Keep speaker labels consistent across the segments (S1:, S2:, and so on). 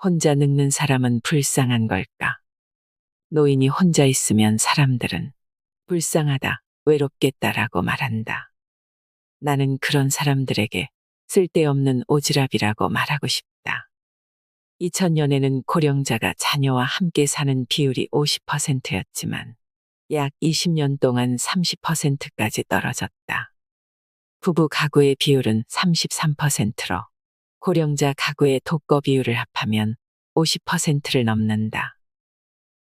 S1: 혼자 늙는 사람은 불쌍한 걸까? 노인이 혼자 있으면 사람들은 불쌍하다, 외롭겠다라고 말한다. 나는 그런 사람들에게 쓸데없는 오지랖이라고 말하고 싶다. 2000년에는 고령자가 자녀와 함께 사는 비율이 50%였지만 약 20년 동안 30%까지 떨어졌다. 부부 가구의 비율은 33%로 고령자 가구의 독거 비율을 합하면 50%를 넘는다.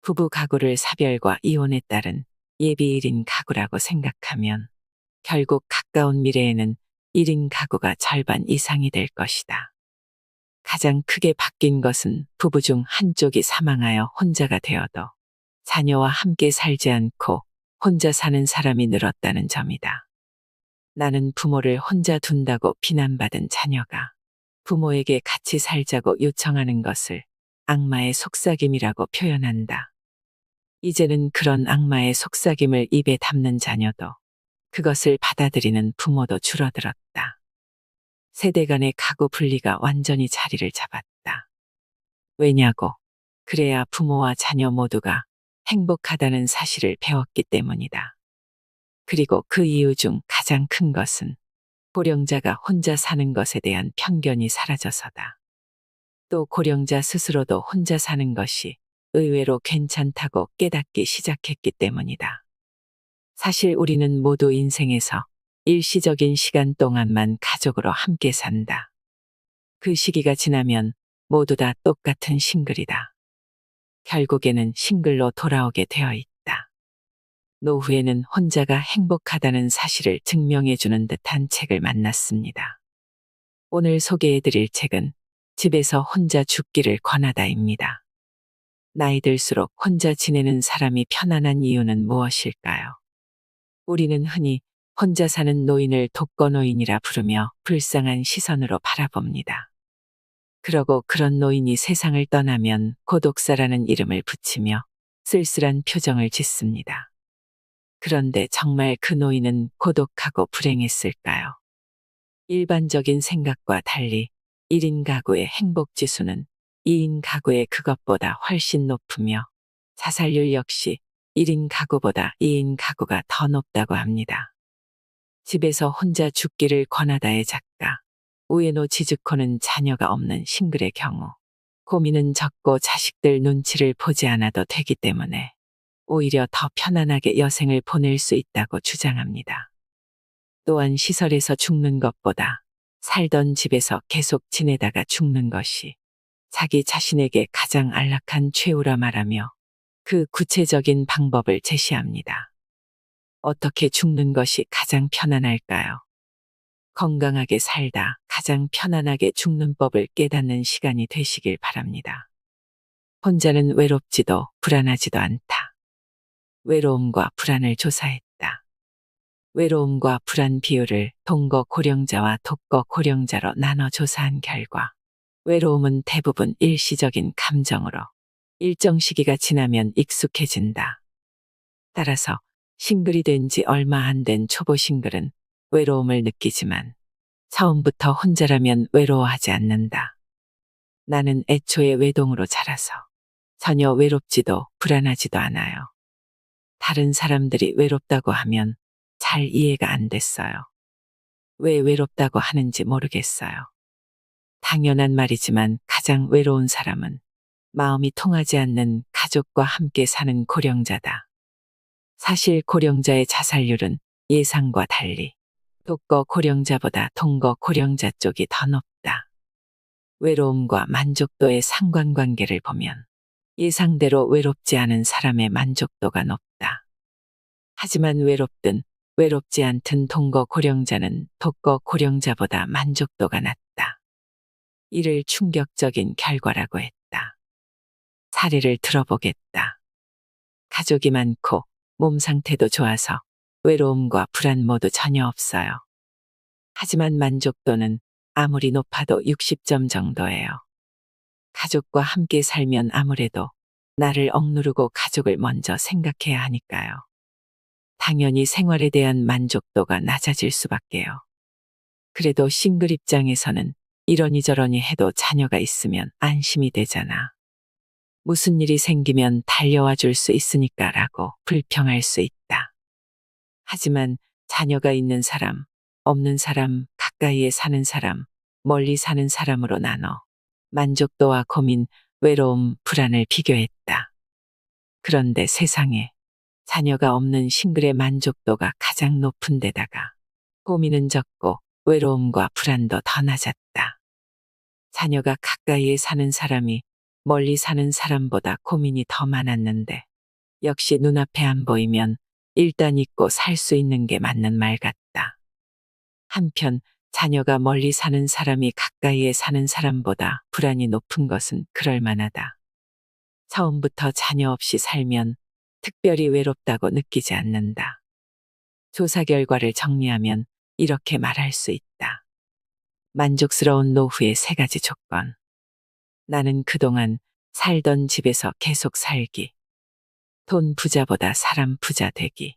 S1: 부부 가구를 사별과 이혼에 따른 예비 1인 가구라고 생각하면 결국 가까운 미래에는 1인 가구가 절반 이상이 될 것이다. 가장 크게 바뀐 것은 부부 중 한쪽이 사망하여 혼자가 되어도 자녀와 함께 살지 않고 혼자 사는 사람이 늘었다는 점이다. 나는 부모를 혼자 둔다고 비난받은 자녀가 부모에게 같이 살자고 요청하는 것을 악마의 속삭임이라고 표현한다. 이제는 그런 악마의 속삭임을 입에 담는 자녀도 그것을 받아들이는 부모도 줄어들었다. 세대 간의 가구 분리가 완전히 자리를 잡았다. 왜냐고? 그래야 부모와 자녀 모두가 행복하다는 사실을 배웠기 때문이다. 그리고 그 이유 중 가장 큰 것은 고령자가 혼자 사는 것에 대한 편견이 사라져서다. 또 고령자 스스로도 혼자 사는 것이 의외로 괜찮다고 깨닫기 시작했기 때문이다. 사실 우리는 모두 인생에서 일시적인 시간 동안만 가족으로 함께 산다. 그 시기가 지나면 모두 다 똑같은 싱글이다. 결국에는 싱글로 돌아오게 되어 있다. 노후에는 혼자가 행복하다는 사실을 증명해주는 듯한 책을 만났습니다. 오늘 소개해드릴 책은 집에서 혼자 죽기를 권하다입니다. 나이 들수록 혼자 지내는 사람이 편안한 이유는 무엇일까요? 우리는 흔히 혼자 사는 노인을 독거노인이라 부르며 불쌍한 시선으로 바라봅니다. 그러고 그런 노인이 세상을 떠나면 고독사라는 이름을 붙이며 쓸쓸한 표정을 짓습니다. 그런데 정말 그 노인은 고독하고 불행했을까요? 일반적인 생각과 달리 1인 가구의 행복지수는 2인 가구의 그것보다 훨씬 높으며 자살률 역시 1인 가구보다 2인 가구가 더 높다고 합니다. 집에서 혼자 죽기를 권하다의 작가 우에노 지즈코는 자녀가 없는 싱글의 경우 고민은 적고 자식들 눈치를 보지 않아도 되기 때문에 오히려 더 편안하게 여생을 보낼 수 있다고 주장합니다. 또한 시설에서 죽는 것보다 살던 집에서 계속 지내다가 죽는 것이 자기 자신에게 가장 안락한 최후라 말하며 그 구체적인 방법을 제시합니다. 어떻게 죽는 것이 가장 편안할까요? 건강하게 살다 가장 편안하게 죽는 법을 깨닫는 시간이 되시길 바랍니다. 혼자는 외롭지도 불안하지도 않다. 외로움과 불안을 조사했다. 외로움과 불안 비율을 동거 고령자와 독거 고령자로 나눠 조사한 결과 외로움은 대부분 일시적인 감정으로 일정 시기가 지나면 익숙해진다. 따라서 싱글이 된 지 얼마 안 된 초보 싱글은 외로움을 느끼지만 처음부터 혼자라면 외로워하지 않는다. 나는 애초에 외동으로 자라서 전혀 외롭지도 불안하지도 않아요. 다른 사람들이 외롭다고 하면 잘 이해가 안 됐어요. 왜 외롭다고 하는지 모르겠어요. 당연한 말이지만 가장 외로운 사람은 마음이 통하지 않는 가족과 함께 사는 고령자다. 사실 고령자의 자살률은 예상과 달리 독거 고령자보다 동거 고령자 쪽이 더 높다. 외로움과 만족도의 상관관계를 보면 예상대로 외롭지 않은 사람의 만족도가 높다. 하지만 외롭든 외롭지 않든 동거 고령자는 독거 고령자보다 만족도가 낮다. 이를 충격적인 결과라고 했다. 사례를 들어보겠다. 가족이 많고 몸 상태도 좋아서 외로움과 불안 모두 전혀 없어요. 하지만 만족도는 아무리 높아도 60점 정도예요. 가족과 함께 살면 아무래도 나를 억누르고 가족을 먼저 생각해야 하니까요. 당연히 생활에 대한 만족도가 낮아질 수밖에요. 그래도 싱글 입장에서는 이러니저러니 해도 자녀가 있으면 안심이 되잖아. 무슨 일이 생기면 달려와 줄 수 있으니까라고 불평할 수 있다. 하지만 자녀가 있는 사람, 없는 사람, 가까이에 사는 사람, 멀리 사는 사람으로 나눠 만족도와 고민, 외로움, 불안을 비교했다. 그런데 세상에 자녀가 없는 싱글의 만족도가 가장 높은 데다가 고민은 적고 외로움과 불안도 더 낮았다. 자녀가 가까이에 사는 사람이 멀리 사는 사람보다 고민이 더 많았는데 역시 눈앞에 안 보이면 일단 잊고 살 수 있는 게 맞는 말 같다. 한편 자녀가 멀리 사는 사람이 가까이에 사는 사람보다 불안이 높은 것은 그럴 만하다. 처음부터 자녀 없이 살면 특별히 외롭다고 느끼지 않는다. 조사 결과를 정리하면 이렇게 말할 수 있다. 만족스러운 노후의 3가지 조건. 나는 그동안 살던 집에서 계속 살기. 돈 부자보다 사람 부자 되기.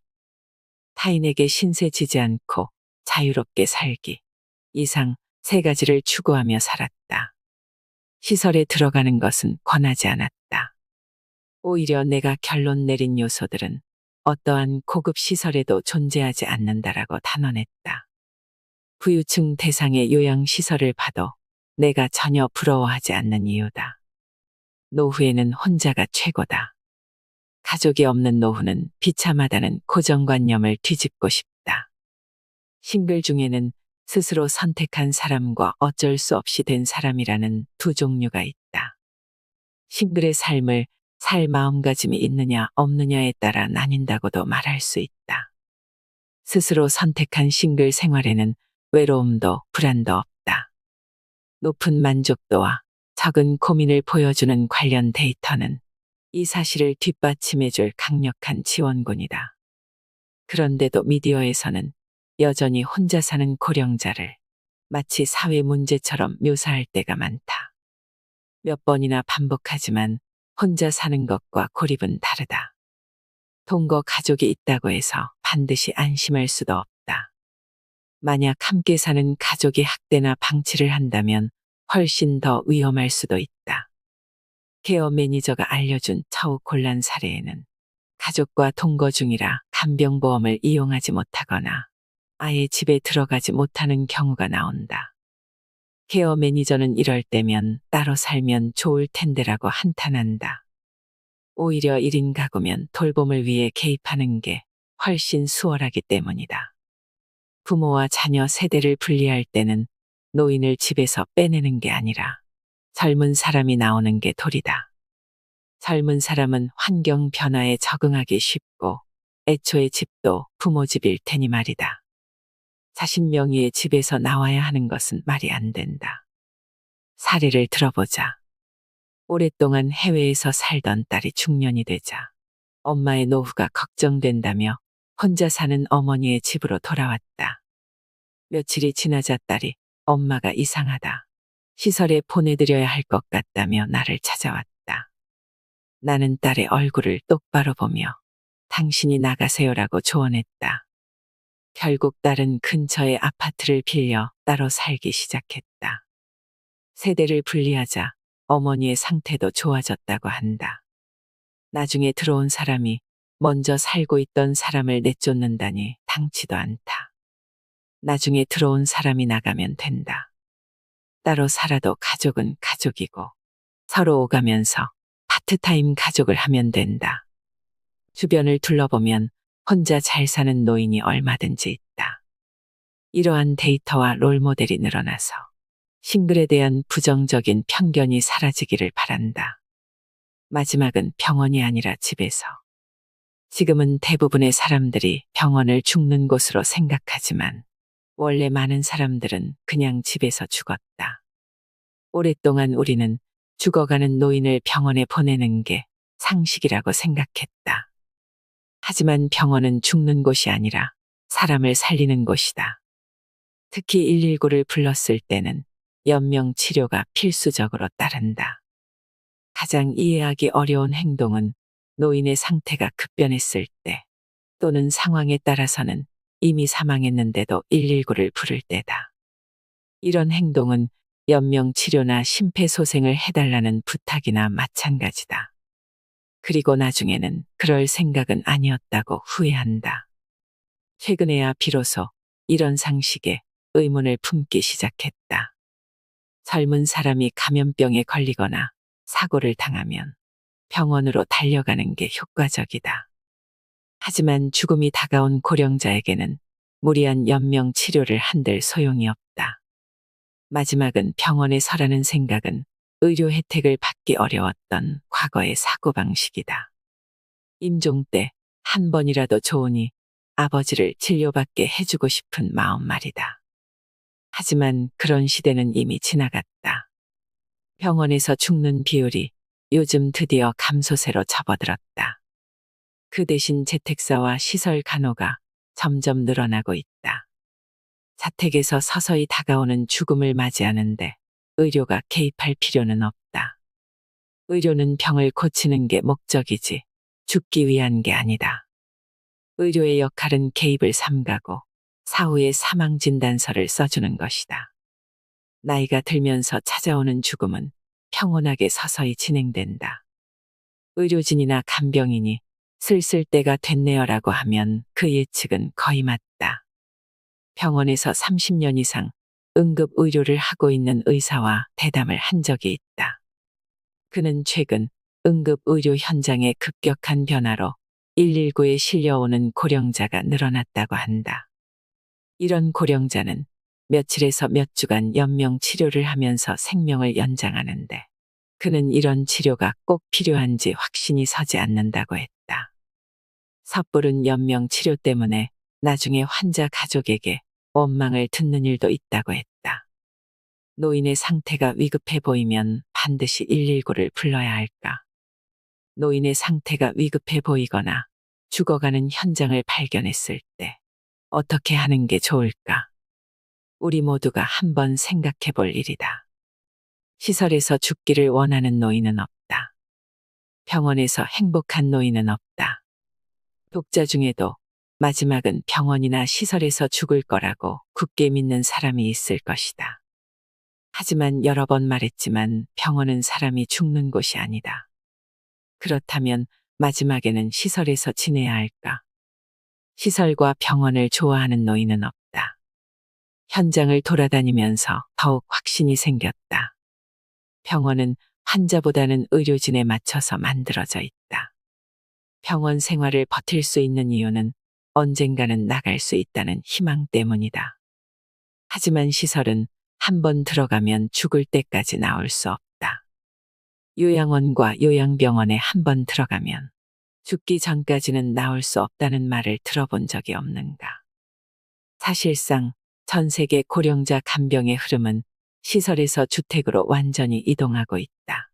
S1: 타인에게 신세 지지 않고 자유롭게 살기. 이상 3가지를 추구하며 살았다. 시설에 들어가는 것은 권하지 않았다. 오히려 내가 결론 내린 요소들은 어떠한 고급 시설에도 존재하지 않는다라고 단언했다. 부유층 대상의 요양시설을 봐도 내가 전혀 부러워하지 않는 이유다. 노후에는 혼자가 최고다. 가족이 없는 노후는 비참하다는 고정관념을 뒤집고 싶다. 싱글 중에는 스스로 선택한 사람과 어쩔 수 없이 된 사람이라는 2 종류가 있다. 싱글의 삶을 살 마음가짐이 있느냐 없느냐에 따라 나뉜다고도 말할 수 있다. 스스로 선택한 싱글 생활에는 외로움도 불안도 없다. 높은 만족도와 적은 고민을 보여주는 관련 데이터는 이 사실을 뒷받침해줄 강력한 지원군이다. 그런데도 미디어에서는 여전히 혼자 사는 고령자를 마치 사회 문제처럼 묘사할 때가 많다. 몇 번이나 반복하지만 혼자 사는 것과 고립은 다르다. 동거 가족이 있다고 해서 반드시 안심할 수도 없다. 만약 함께 사는 가족이 학대나 방치를 한다면 훨씬 더 위험할 수도 있다. 케어 매니저가 알려준 처우 곤란 사례에는 가족과 동거 중이라 간병보험을 이용하지 못하거나 아예 집에 들어가지 못하는 경우가 나온다. 케어 매니저는 이럴 때면 따로 살면 좋을 텐데라고 한탄한다. 오히려 1인 가구면 돌봄을 위해 개입하는 게 훨씬 수월하기 때문이다. 부모와 자녀 세대를 분리할 때는 노인을 집에서 빼내는 게 아니라 젊은 사람이 나오는 게 도리다. 젊은 사람은 환경 변화에 적응하기 쉽고 애초에 집도 부모 집일 테니 말이다. 자신 명의의 집에서 나와야 하는 것은 말이 안 된다. 사례를 들어보자. 오랫동안 해외에서 살던 딸이 중년이 되자 엄마의 노후가 걱정된다며 혼자 사는 어머니의 집으로 돌아왔다. 며칠이 지나자 딸이 엄마가 이상하다. 시설에 보내드려야 할 것 같다며 나를 찾아왔다. 나는 딸의 얼굴을 똑바로 보며 당신이 나가세요라고 조언했다. 결국 딸은 근처의 아파트를 빌려 따로 살기 시작했다. 세대를 분리하자 어머니의 상태도 좋아졌다고 한다. 나중에 들어온 사람이 먼저 살고 있던 사람을 내쫓는다니 당치도 않다. 나중에 들어온 사람이 나가면 된다. 따로 살아도 가족은 가족이고 서로 오가면서 파트타임 가족을 하면 된다. 주변을 둘러보면 혼자 잘 사는 노인이 얼마든지 있다. 이러한 데이터와 롤모델이 늘어나서 싱글에 대한 부정적인 편견이 사라지기를 바란다. 마지막은 병원이 아니라 집에서. 지금은 대부분의 사람들이 병원을 죽는 곳으로 생각하지만 원래 많은 사람들은 그냥 집에서 죽었다. 오랫동안 우리는 죽어가는 노인을 병원에 보내는 게 상식이라고 생각했다. 하지만 병원은 죽는 곳이 아니라 사람을 살리는 곳이다. 특히 119를 불렀을 때는 연명 치료가 필수적으로 따른다. 가장 이해하기 어려운 행동은 노인의 상태가 급변했을 때 또는 상황에 따라서는 이미 사망했는데도 119를 부를 때다. 이런 행동은 연명 치료나 심폐소생을 해달라는 부탁이나 마찬가지다. 그리고 나중에는 그럴 생각은 아니었다고 후회한다. 최근에야 비로소 이런 상식에 의문을 품기 시작했다. 젊은 사람이 감염병에 걸리거나 사고를 당하면 병원으로 달려가는 게 효과적이다. 하지만 죽음이 다가온 고령자에게는 무리한 연명 치료를 한들 소용이 없다. 마지막은 병원에 서라는 생각은 의료 혜택을 받기 어려웠던 과거의 사고방식이다. 임종 때 한 번이라도 좋으니 아버지를 진료받게 해주고 싶은 마음 말이다. 하지만 그런 시대는 이미 지나갔다. 병원에서 죽는 비율이 요즘 드디어 감소세로 접어들었다. 그 대신 재택사와 시설 간호가 점점 늘어나고 있다. 자택에서 서서히 다가오는 죽음을 맞이하는데 의료가 개입할 필요는 없다. 의료는 병을 고치는 게 목적이지 죽기 위한 게 아니다. 의료의 역할은 개입을 삼가고 사후에 사망진단서를 써주는 것이다. 나이가 들면서 찾아오는 죽음은 평온하게 서서히 진행된다. 의료진이나 간병인이 슬슬 때가 됐네요라고 하면 그 예측은 거의 맞다. 병원에서 30년 이상 응급의료를 하고 있는 의사와 대담을 한 적이 있다. 그는 최근 응급의료 현장의 급격한 변화로 119에 실려오는 고령자가 늘어났다고 한다. 이런 고령자는 며칠에서 몇 주간 연명 치료를 하면서 생명을 연장하는데 그는 이런 치료가 꼭 필요한지 확신이 서지 않는다고 했다. 섣부른 연명 치료 때문에 나중에 환자 가족에게 원망을 듣는 일도 있다고 했다. 노인의 상태가 위급해 보이면 반드시 119를 불러야 할까? 노인의 상태가 위급해 보이거나 죽어가는 현장을 발견했을 때 어떻게 하는 게 좋을까? 우리 모두가 한번 생각해 볼 일이다. 시설에서 죽기를 원하는 노인은 없다. 병원에서 행복한 노인은 없다. 독자 중에도 마지막은 병원이나 시설에서 죽을 거라고 굳게 믿는 사람이 있을 것이다. 하지만 여러 번 말했지만 병원은 사람이 죽는 곳이 아니다. 그렇다면 마지막에는 시설에서 지내야 할까? 시설과 병원을 좋아하는 노인은 없다. 현장을 돌아다니면서 더욱 확신이 생겼다. 병원은 환자보다는 의료진에 맞춰서 만들어져 있다. 병원 생활을 버틸 수 있는 이유는 언젠가는 나갈 수 있다는 희망 때문이다. 하지만 시설은 한번 들어가면 죽을 때까지 나올 수 없다. 요양원과 요양병원에 한번 들어가면 죽기 전까지는 나올 수 없다는 말을 들어본 적이 없는가. 사실상 전 세계 고령자 간병의 흐름은 시설에서 주택으로 완전히 이동하고 있다.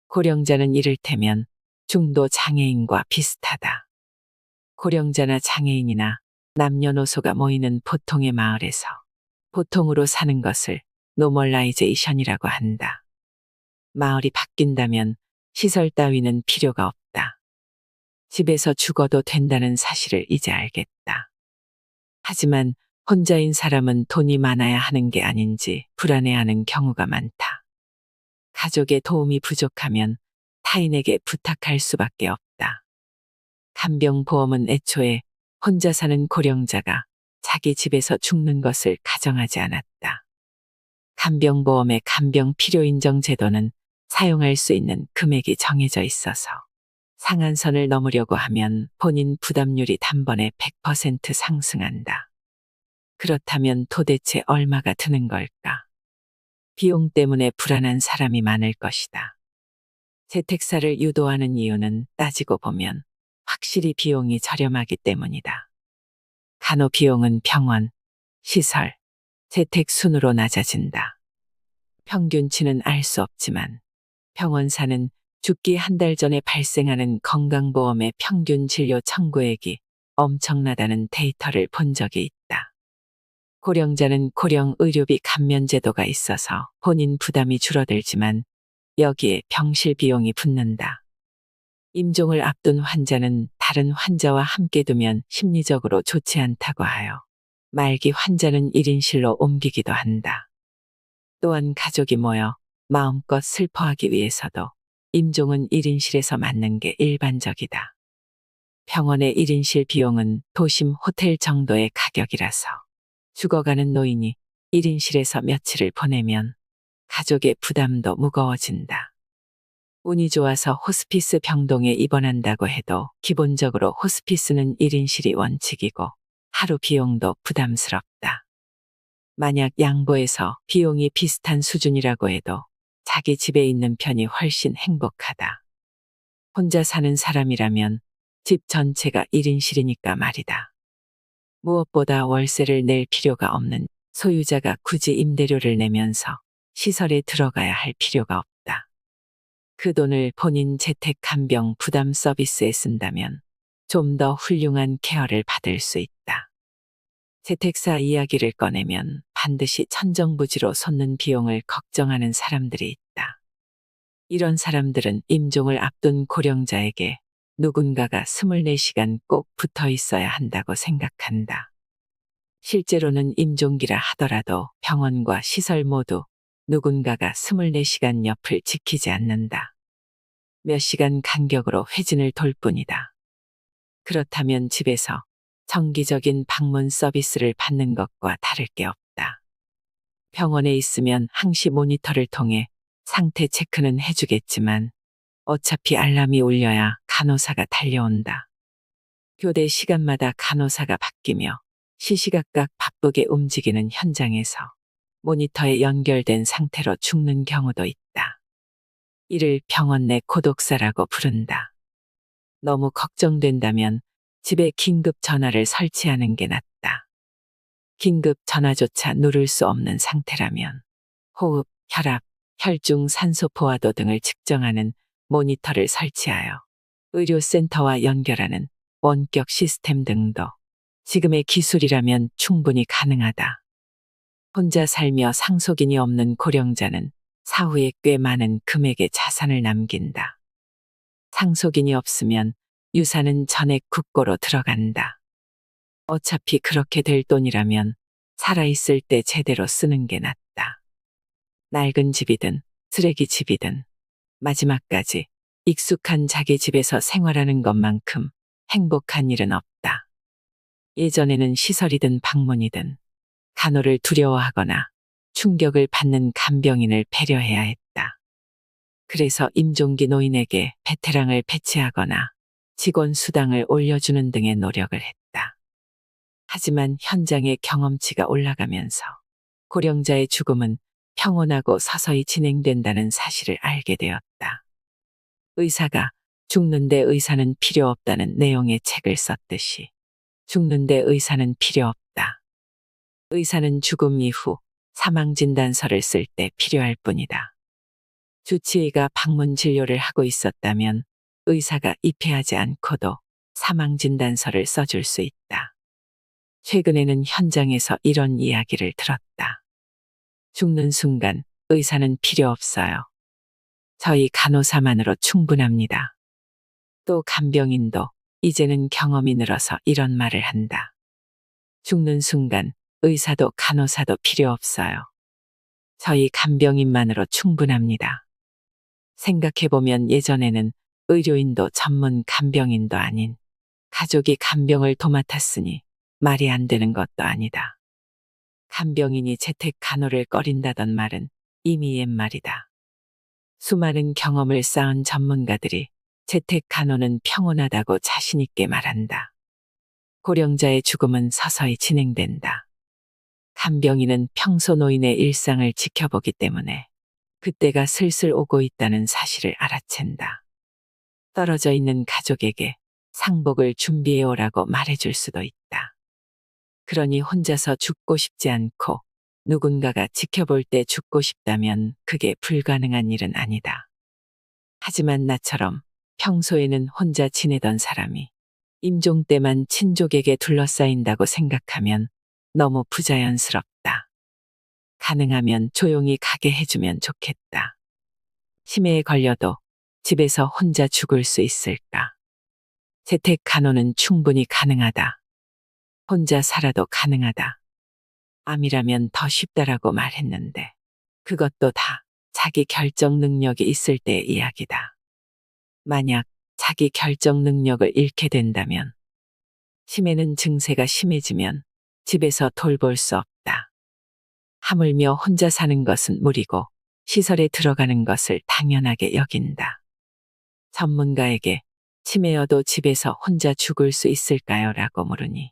S1: 고령자는 이를테면 중도 장애인과 비슷하다. 고령자나 장애인이나 남녀노소가 모이는 보통의 마을에서 보통으로 사는 것을 노멀라이제이션이라고 한다. 마을이 바뀐다면 시설 따위는 필요가 없다. 집에서 죽어도 된다는 사실을 이제 알겠다. 하지만 혼자인 사람은 돈이 많아야 하는 게 아닌지 불안해하는 경우가 많다. 가족의 도움이 부족하면 타인에게 부탁할 수밖에 없다. 간병보험은 애초에 혼자 사는 고령자가 자기 집에서 죽는 것을 가정하지 않았다. 간병보험의 간병 필요인정 제도는 사용할 수 있는 금액이 정해져 있어서 상한선을 넘으려고 하면 본인 부담률이 단번에 100% 상승한다. 그렇다면 도대체 얼마가 드는 걸까? 비용 때문에 불안한 사람이 많을 것이다. 재택사를 유도하는 이유는 따지고 보면 확실히 비용이 저렴하기 때문이다. 간호 비용은 병원, 시설, 재택 순으로 낮아진다. 평균치는 알 수 없지만 병원사는 죽기 한 달 전에 발생하는 건강보험의 평균 진료 청구액이 엄청나다는 데이터를 본 적이 있다. 고령자는 고령 의료비 감면 제도가 있어서 본인 부담이 줄어들지만 여기에 병실 비용이 붙는다. 임종을 앞둔 환자는 다른 환자와 함께 두면 심리적으로 좋지 않다고 하여 말기 환자는 1인실로 옮기기도 한다. 또한 가족이 모여 마음껏 슬퍼하기 위해서도 임종은 1인실에서 맞는 게 일반적이다. 병원의 1인실 비용은 도심 호텔 정도의 가격이라서 죽어가는 노인이 1인실에서 며칠을 보내면 가족의 부담도 무거워진다. 운이 좋아서 호스피스 병동에 입원한다고 해도 기본적으로 호스피스는 1인실이 원칙이고 하루 비용도 부담스럽다. 만약 양보해서 비용이 비슷한 수준이라고 해도 자기 집에 있는 편이 훨씬 행복하다. 혼자 사는 사람이라면 집 전체가 1인실이니까 말이다. 무엇보다 월세를 낼 필요가 없는 소유자가 굳이 임대료를 내면서 시설에 들어가야 할 필요가 없다. 그 돈을 본인 재택 간병 부담 서비스에 쓴다면 좀 더 훌륭한 케어를 받을 수 있다. 재택사 이야기를 꺼내면 반드시 천정부지로 솟는 비용을 걱정하는 사람들이 있다. 이런 사람들은 임종을 앞둔 고령자에게 누군가가 24시간 꼭 붙어 있어야 한다고 생각한다. 실제로는 임종기라 하더라도 병원과 시설 모두 누군가가 24시간 옆을 지키지 않는다. 몇 시간 간격으로 회진을 돌 뿐이다. 그렇다면 집에서 정기적인 방문 서비스를 받는 것과 다를 게 없다. 병원에 있으면 항시 모니터를 통해 상태 체크는 해주겠지만 어차피 알람이 울려야 간호사가 달려온다. 교대 시간마다 간호사가 바뀌며 시시각각 바쁘게 움직이는 현장에서 모니터에 연결된 상태로 죽는 경우도 있다. 이를 병원 내 고독사라고 부른다. 너무 걱정된다면 집에 긴급 전화를 설치하는 게 낫다. 긴급 전화조차 누를 수 없는 상태라면 호흡, 혈압, 혈중 산소 포화도 등을 측정하는 모니터를 설치하여 의료센터와 연결하는 원격 시스템 등도 지금의 기술이라면 충분히 가능하다. 혼자 살며 상속인이 없는 고령자는 사후에 꽤 많은 금액의 자산을 남긴다. 상속인이 없으면 유산은 전액 국고로 들어간다. 어차피 그렇게 될 돈이라면 살아있을 때 제대로 쓰는 게 낫다. 낡은 집이든 쓰레기 집이든 마지막까지 익숙한 자기 집에서 생활하는 것만큼 행복한 일은 없다. 예전에는 시설이든 방문이든 간호를 두려워하거나 충격을 받는 간병인을 배려해야 했다. 그래서 임종기 노인에게 베테랑을 배치하거나 직원 수당을 올려주는 등의 노력을 했다. 하지만 현장의 경험치가 올라가면서 고령자의 죽음은 평온하고 서서히 진행된다는 사실을 알게 되었다. 의사가 죽는데 의사는 필요 없다는 내용의 책을 썼듯이 죽는데 의사는 필요 없다. 의사는 죽음 이후 사망진단서를 쓸 때 필요할 뿐이다. 주치의가 방문 진료를 하고 있었다면 의사가 입회하지 않고도 사망진단서를 써줄 수 있다. 최근에는 현장에서 이런 이야기를 들었다. 죽는 순간 의사는 필요 없어요. 저희 간호사만으로 충분합니다. 또 간병인도 이제는 경험이 늘어서 이런 말을 한다. 죽는 순간 의사도 간호사도 필요 없어요. 저희 간병인만으로 충분합니다. 생각해보면 예전에는 의료인도 전문 간병인도 아닌 가족이 간병을 도맡았으니 말이 안 되는 것도 아니다. 간병인이 재택 간호를 꺼린다던 말은 이미 옛말이다. 수많은 경험을 쌓은 전문가들이 재택 간호는 평온하다고 자신있게 말한다. 고령자의 죽음은 서서히 진행된다. 간병인은 평소 노인의 일상을 지켜보기 때문에 그때가 슬슬 오고 있다는 사실을 알아챈다. 떨어져 있는 가족에게 상복을 준비해오라고 말해줄 수도 있다. 그러니 혼자서 죽고 싶지 않고 누군가가 지켜볼 때 죽고 싶다면 그게 불가능한 일은 아니다. 하지만 나처럼 평소에는 혼자 지내던 사람이 임종 때만 친족에게 둘러싸인다고 생각하면 너무 부자연스럽다. 가능하면 조용히 가게 해주면 좋겠다. 치매에 걸려도 집에서 혼자 죽을 수 있을까? 재택 간호는 충분히 가능하다. 혼자 살아도 가능하다. 암이라면 더 쉽다라고 말했는데 그것도 다 자기 결정 능력이 있을 때의 이야기다. 만약 자기 결정 능력을 잃게 된다면, 치매는 증세가 심해지면 집에서 돌볼 수 없다. 하물며 혼자 사는 것은 무리고 시설에 들어가는 것을 당연하게 여긴다. 전문가에게 치매여도 집에서 혼자 죽을 수 있을까요? 라고 물으니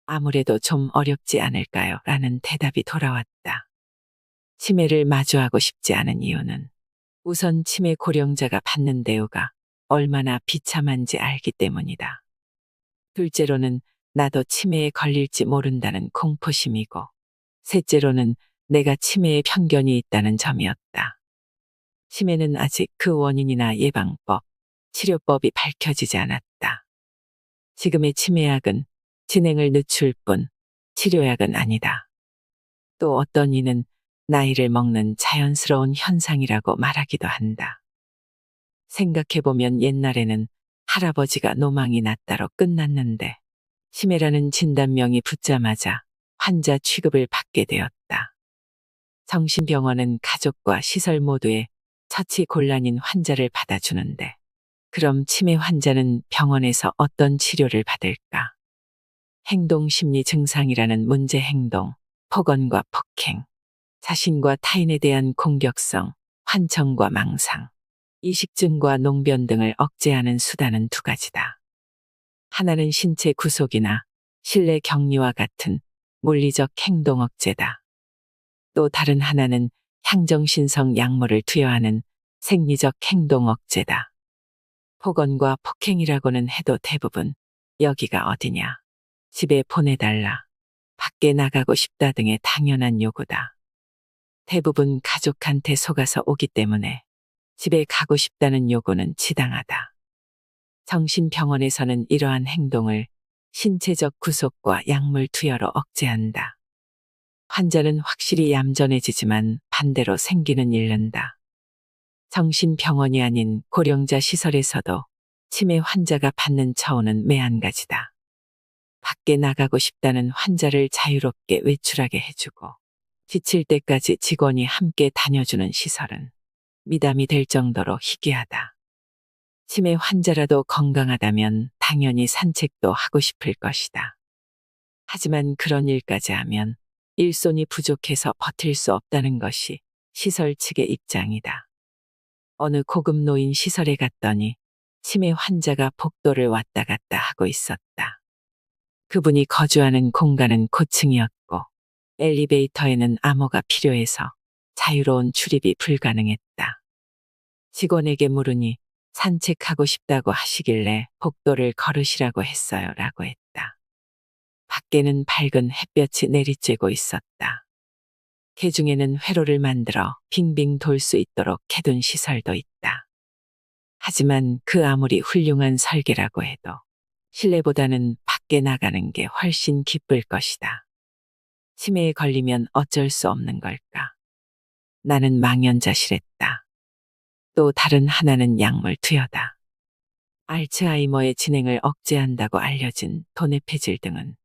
S1: 아무래도 좀 어렵지 않을까요? 라는 대답이 돌아왔다. 치매를 마주하고 싶지 않은 이유는 우선 치매 고령자가 받는 대우가 얼마나 비참한지 알기 때문이다. 둘째로는 나도 치매에 걸릴지 모른다는 공포심이고, 셋째로는 내가 치매에 편견이 있다는 점이었다. 치매는 아직 그 원인이나 예방법, 치료법이 밝혀지지 않았다. 지금의 치매약은 진행을 늦출 뿐 치료약은 아니다. 또 어떤 이는 나이를 먹는 자연스러운 현상이라고 말하기도 한다. 생각해보면 옛날에는 할아버지가 노망이 났다로 끝났는데 치매라는 진단명이 붙자마자 환자 취급을 받게 되었다. 정신병원은 가족과 시설 모두에 처치 곤란인 환자를 받아주는데, 그럼 치매 환자는 병원에서 어떤 치료를 받을까? 행동심리 증상이라는 문제 행동, 폭언과 폭행, 자신과 타인에 대한 공격성, 환청과 망상, 이식증과 농변 등을 억제하는 수단은 두 가지다. 하나는 신체 구속이나 실내 격리와 같은 물리적 행동 억제다. 또 다른 하나는 향정신성 약물을 투여하는 생리적 행동 억제다. 폭언과 폭행이라고는 해도 대부분 여기가 어디냐, 집에 보내달라, 밖에 나가고 싶다 등의 당연한 요구다. 대부분 가족한테 속아서 오기 때문에 집에 가고 싶다는 요구는 지당하다. 정신병원에서는 이러한 행동을 신체적 구속과 약물 투여로 억제한다. 환자는 확실히 얌전해지지만 반대로 생기는 잃는다. 정신병원이 아닌 고령자 시설에서도 치매 환자가 받는 처우는 매한가지다. 밖에 나가고 싶다는 환자를 자유롭게 외출하게 해주고 지칠 때까지 직원이 함께 다녀주는 시설은 미담이 될 정도로 희귀하다. 치매 환자라도 건강하다면 당연히 산책도 하고 싶을 것이다. 하지만 그런 일까지 하면 일손이 부족해서 버틸 수 없다는 것이 시설 측의 입장이다. 어느 고급 노인 시설에 갔더니 치매 환자가 복도를 왔다 갔다 하고 있었다. 그분이 거주하는 공간은 고층이었고 엘리베이터에는 암호가 필요해서 자유로운 출입이 불가능했다. 직원에게 물으니 산책하고 싶다고 하시길래 복도를 걸으시라고 했어요 라고 했다. 밖에는 밝은 햇볕이 내리쬐고 있었다. 개중에는 회로를 만들어 빙빙 돌 수 있도록 해둔 시설도 있다. 하지만 그 아무리 훌륭한 설계라고 해도 실내보다는 밖에 나가는 게 훨씬 기쁠 것이다. 치매에 걸리면 어쩔 수 없는 걸까? 나는 망연자실했다. 또 다른 하나는 약물 투여다. 알츠하이머의 진행을 억제한다고 알려진 도네페질 등은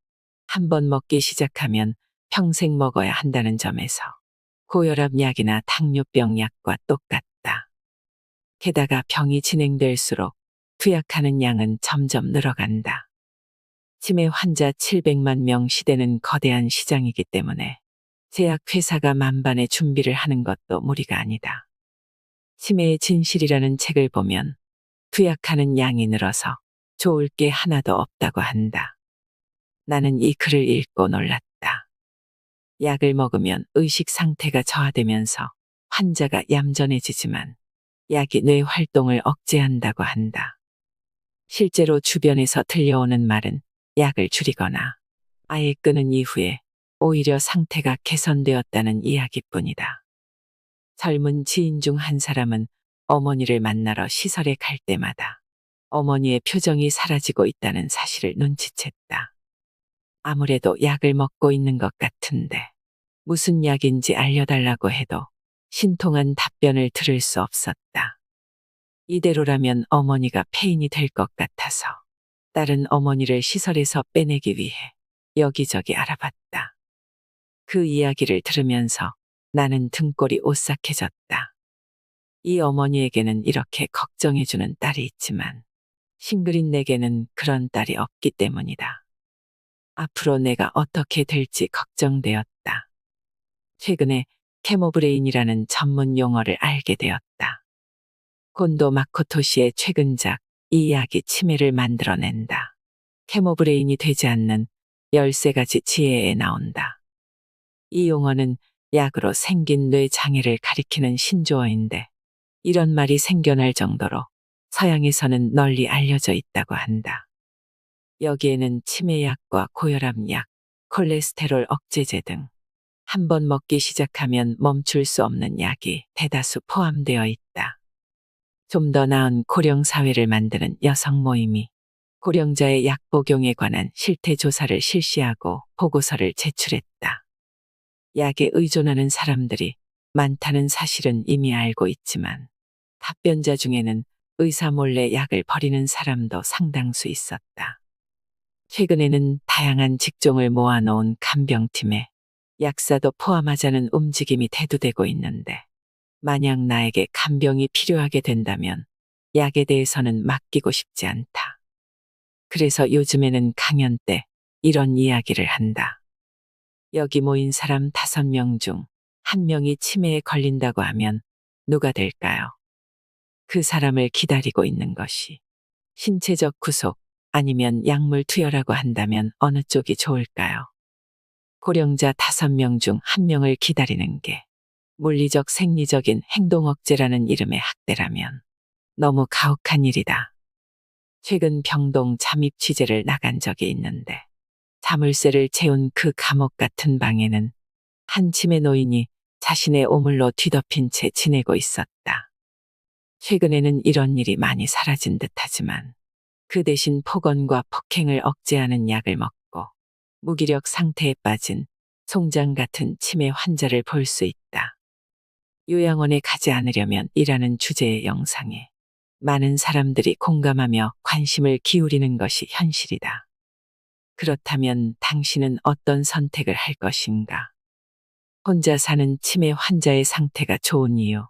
S1: 한번 먹기 시작하면 평생 먹어야 한다는 점에서 고혈압 약이나 당뇨병 약과 똑같다. 게다가 병이 진행될수록 투약하는 양은 점점 늘어간다. 치매 환자 700만 명 시대는 거대한 시장이기 때문에 제약회사가 만반의 준비를 하는 것도 무리가 아니다. 치매의 진실이라는 책을 보면 투약하는 양이 늘어서 좋을 게 하나도 없다고 한다. 나는 이 글을 읽고 놀랐다. 약을 먹으면 의식 상태가 저하되면서 환자가 얌전해지지만 약이 뇌 활동을 억제한다고 한다. 실제로 주변에서 들려오는 말은 약을 줄이거나 아예 끊은 이후에 오히려 상태가 개선되었다는 이야기뿐이다. 젊은 지인 중 한 사람은 어머니를 만나러 시설에 갈 때마다 어머니의 표정이 사라지고 있다는 사실을 눈치챘다. 아무래도 약을 먹고 있는 것 같은데 무슨 약인지 알려달라고 해도 신통한 답변을 들을 수 없었다. 이대로라면 어머니가 폐인이 될 것 같아서 다른 어머니를 시설에서 빼내기 위해 여기저기 알아봤다. 그 이야기를 들으면서 나는 등골이 오싹해졌다. 이 어머니에게는 이렇게 걱정해주는 딸이 있지만 싱글인 내게는 그런 딸이 없기 때문이다. 앞으로 내가 어떻게 될지 걱정되었다. 최근에 캐모브레인이라는 전문 용어를 알게 되었다. 곤도 마코토시의 최근작 이 약이 치매를 만들어낸다. 캐모브레인이 되지 않는 13가지 지혜에 나온다. 이 용어는 약으로 생긴 뇌 장애를 가리키는 신조어인데 이런 말이 생겨날 정도로 서양에서는 널리 알려져 있다고 한다. 여기에는 치매약과 고혈압약, 콜레스테롤 억제제 등 한 번 먹기 시작하면 멈출 수 없는 약이 대다수 포함되어 있다. 좀 더 나은 고령 사회를 만드는 여성 모임이 고령자의 약 복용에 관한 실태 조사를 실시하고 보고서를 제출했다. 약에 의존하는 사람들이 많다는 사실은 이미 알고 있지만 답변자 중에는 의사 몰래 약을 버리는 사람도 상당수 있었다. 최근에는 다양한 직종을 모아놓은 간병팀에 약사도 포함하자는 움직임이 대두되고 있는데 만약 나에게 간병이 필요하게 된다면 약에 대해서는 맡기고 싶지 않다. 그래서 요즘에는 강연 때 이런 이야기를 한다. 여기 모인 사람 5명 중 1명이 치매에 걸린다고 하면 누가 될까요? 그 사람을 기다리고 있는 것이 신체적 구속 아니면 약물 투여라고 한다면 어느 쪽이 좋을까요? 고령자 5명 중 1명을 기다리는 게 물리적 생리적인 행동 억제라는 이름의 학대라면 너무 가혹한 일이다. 최근 병동 잠입 취재를 나간 적이 있는데 자물쇠를 채운 그 감옥 같은 방에는 한 치매 노인이 자신의 오물로 뒤덮인 채 지내고 있었다. 최근에는 이런 일이 많이 사라진 듯하지만 그 대신 폭언과 폭행을 억제하는 약을 먹고 무기력 상태에 빠진 송장 같은 치매 환자를 볼 수 있다. 요양원에 가지 않으려면 이라는 주제의 영상에 많은 사람들이 공감하며 관심을 기울이는 것이 현실이다. 그렇다면 당신은 어떤 선택을 할 것인가? 혼자 사는 치매 환자의 상태가 좋은 이유.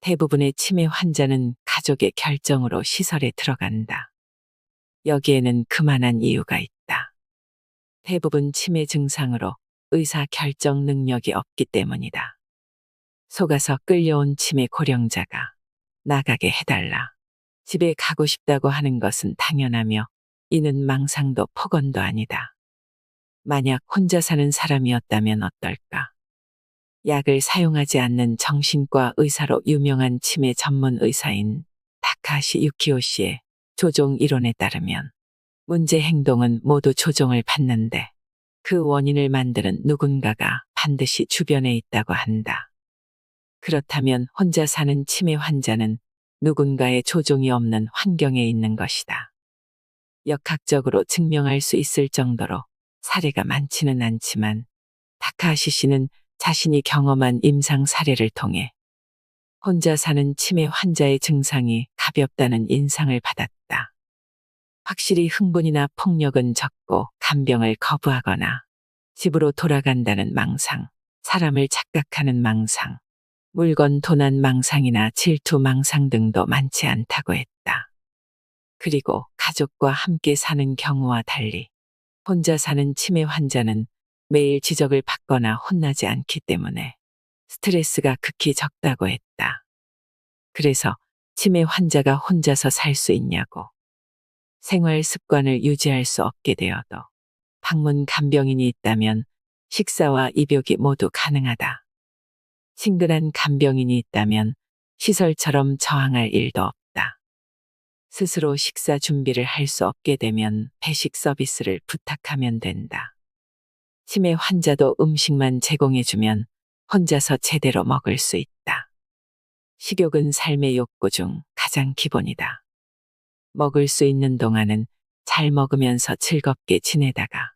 S1: 대부분의 치매 환자는 가족의 결정으로 시설에 들어간다. 여기에는 그만한 이유가 있다. 대부분 치매 증상으로 의사 결정 능력이 없기 때문이다. 속아서 끌려온 치매 고령자가 나가게 해달라. 집에 가고 싶다고 하는 것은 당연하며 이는 망상도 폭언도 아니다. 만약 혼자 사는 사람이었다면 어떨까? 약을 사용하지 않는 정신과 의사로 유명한 치매 전문 의사인 타카시 유키오 씨의 조종 이론에 따르면 문제 행동은 모두 조종을 받는데 그 원인을 만드는 누군가가 반드시 주변에 있다고 한다. 그렇다면 혼자 사는 치매 환자는 누군가의 조종이 없는 환경에 있는 것이다. 역학적으로 증명할 수 있을 정도로 사례가 많지는 않지만 타카하시 씨는 자신이 경험한 임상 사례를 통해 혼자 사는 치매 환자의 증상이 가볍다는 인상을 받았다. 확실히 흥분이나 폭력은 적고 간병을 거부하거나 집으로 돌아간다는 망상, 사람을 착각하는 망상, 물건 도난 망상이나 질투 망상 등도 많지 않다고 했다. 그리고 가족과 함께 사는 경우와 달리 혼자 사는 치매 환자는 매일 지적을 받거나 혼나지 않기 때문에 스트레스가 극히 적다고 했다. 그래서 치매 환자가 혼자서 살 수 있냐고. 생활 습관을 유지할 수 없게 되어도 방문 간병인이 있다면 식사와 입욕이 모두 가능하다. 친근한 간병인이 있다면 시설처럼 저항할 일도 없다. 스스로 식사 준비를 할 수 없게 되면 배식 서비스를 부탁하면 된다. 치매 환자도 음식만 제공해주면 혼자서 제대로 먹을 수 있다. 식욕은 삶의 욕구 중 가장 기본이다. 먹을 수 있는 동안은 잘 먹으면서 즐겁게 지내다가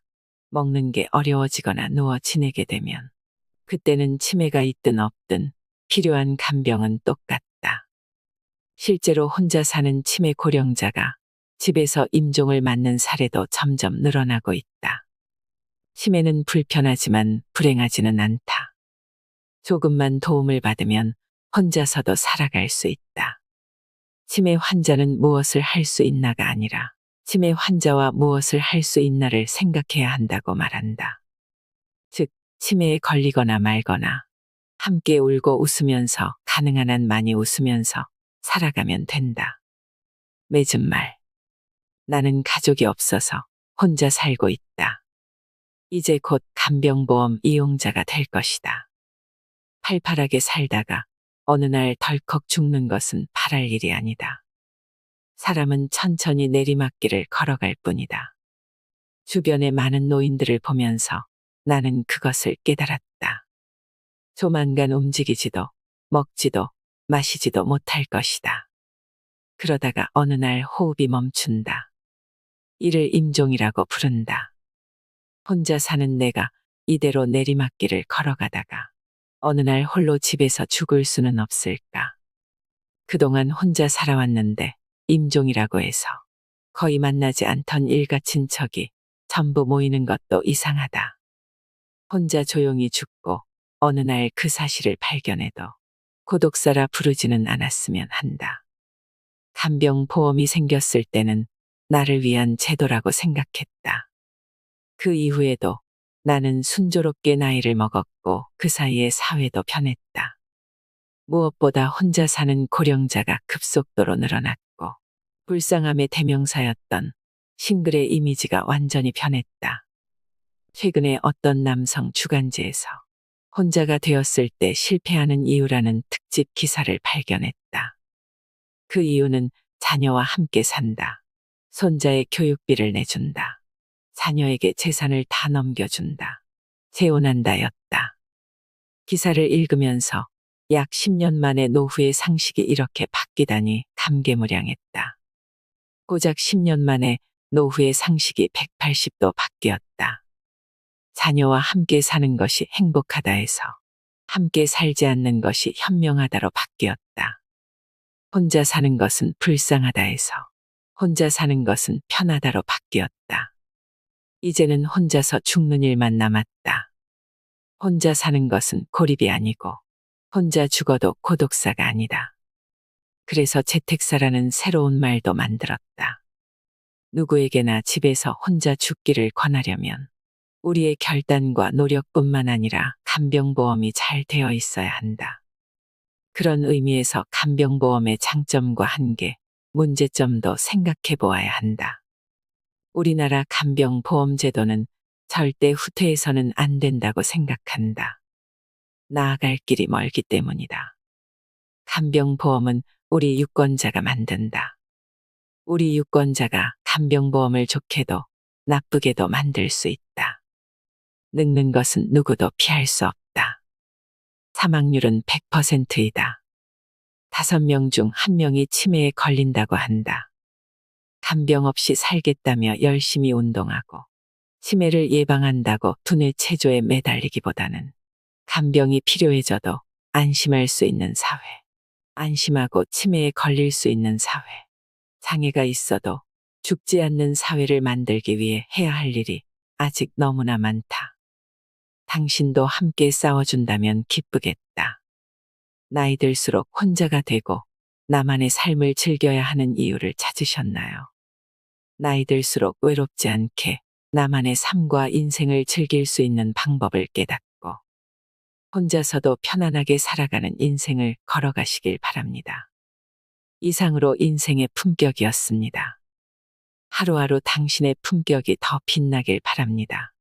S1: 먹는 게 어려워지거나 누워 지내게 되면 그때는 치매가 있든 없든 필요한 간병은 똑같다. 실제로 혼자 사는 치매 고령자가 집에서 임종을 맞는 사례도 점점 늘어나고 있다. 치매는 불편하지만 불행하지는 않다. 조금만 도움을 받으면 혼자서도 살아갈 수 있다. 치매 환자는 무엇을 할 수 있나가 아니라 치매 환자와 무엇을 할 수 있나를 생각해야 한다고 말한다. 즉, 치매에 걸리거나 말거나 함께 울고 웃으면서 가능한 한 많이 웃으면서 살아가면 된다. 맺은 말. 나는 가족이 없어서 혼자 살고 있다. 이제 곧 간병보험 이용자가 될 것이다. 팔팔하게 살다가 어느 날 덜컥 죽는 것은 바랄 일이 아니다. 사람은 천천히 내리막길을 걸어갈 뿐이다. 주변의 많은 노인들을 보면서 나는 그것을 깨달았다. 조만간 움직이지도 먹지도 마시지도 못할 것이다. 그러다가 어느 날 호흡이 멈춘다. 이를 임종이라고 부른다. 혼자 사는 내가 이대로 내리막길을 걸어가다가 어느 날 홀로 집에서 죽을 수는 없을까. 그동안 혼자 살아왔는데 임종이라고 해서 거의 만나지 않던 일가 친척이 전부 모이는 것도 이상하다. 혼자 조용히 죽고 어느 날 그 사실을 발견해도 고독사라 부르지는 않았으면 한다. 간병보험이 생겼을 때는 나를 위한 제도라고 생각했다. 그 이후에도 나는 순조롭게 나이를 먹었고 그 사이에 사회도 변했다. 무엇보다 혼자 사는 고령자가 급속도로 늘어났고 불쌍함의 대명사였던 싱글의 이미지가 완전히 변했다. 최근에 어떤 남성 주간지에서 혼자가 되었을 때 실패하는 이유라는 특집 기사를 발견했다. 그 이유는 자녀와 함께 산다. 손자의 교육비를 내준다. 자녀에게 재산을 다 넘겨준다. 재혼한다였다. 기사를 읽으면서 약 10년 만에 노후의 상식이 이렇게 바뀌다니 감개무량했다. 고작 10년 만에 노후의 상식이 180도 바뀌었다. 자녀와 함께 사는 것이 행복하다 해서 함께 살지 않는 것이 현명하다로 바뀌었다. 혼자 사는 것은 불쌍하다 해서 혼자 사는 것은 편하다로 바뀌었다. 이제는 혼자서 죽는 일만 남았다. 혼자 사는 것은 고립이 아니고 혼자 죽어도 고독사가 아니다. 그래서 재택사라는 새로운 말도 만들었다. 누구에게나 집에서 혼자 죽기를 권하려면 우리의 결단과 노력뿐만 아니라 간병보험이 잘 되어 있어야 한다. 그런 의미에서 간병보험의 장점과 한계, 문제점도 생각해 보아야 한다. 우리나라 간병보험제도는 절대 후퇴해서는 안 된다고 생각한다. 나아갈 길이 멀기 때문이다. 간병보험은 우리 유권자가 만든다. 우리 유권자가 간병보험을 좋게도 나쁘게도 만들 수 있다. 늙는 것은 누구도 피할 수 없다. 사망률은 100%이다. 5명 중 1명이 치매에 걸린다고 한다. 간병 없이 살겠다며 열심히 운동하고 치매를 예방한다고 두뇌 체조에 매달리기보다는 간병이 필요해져도 안심할 수 있는 사회, 안심하고 치매에 걸릴 수 있는 사회, 장애가 있어도 죽지 않는 사회를 만들기 위해 해야 할 일이 아직 너무나 많다. 당신도 함께 싸워준다면 기쁘겠다. 나이 들수록 혼자가 되고 나만의 삶을 즐겨야 하는 이유를 찾으셨나요? 나이 들수록 외롭지 않게 나만의 삶과 인생을 즐길 수 있는 방법을 깨닫고 혼자서도 편안하게 살아가는 인생을 걸어가시길 바랍니다. 이상으로 인생의 품격이었습니다. 하루하루 당신의 품격이 더 빛나길 바랍니다.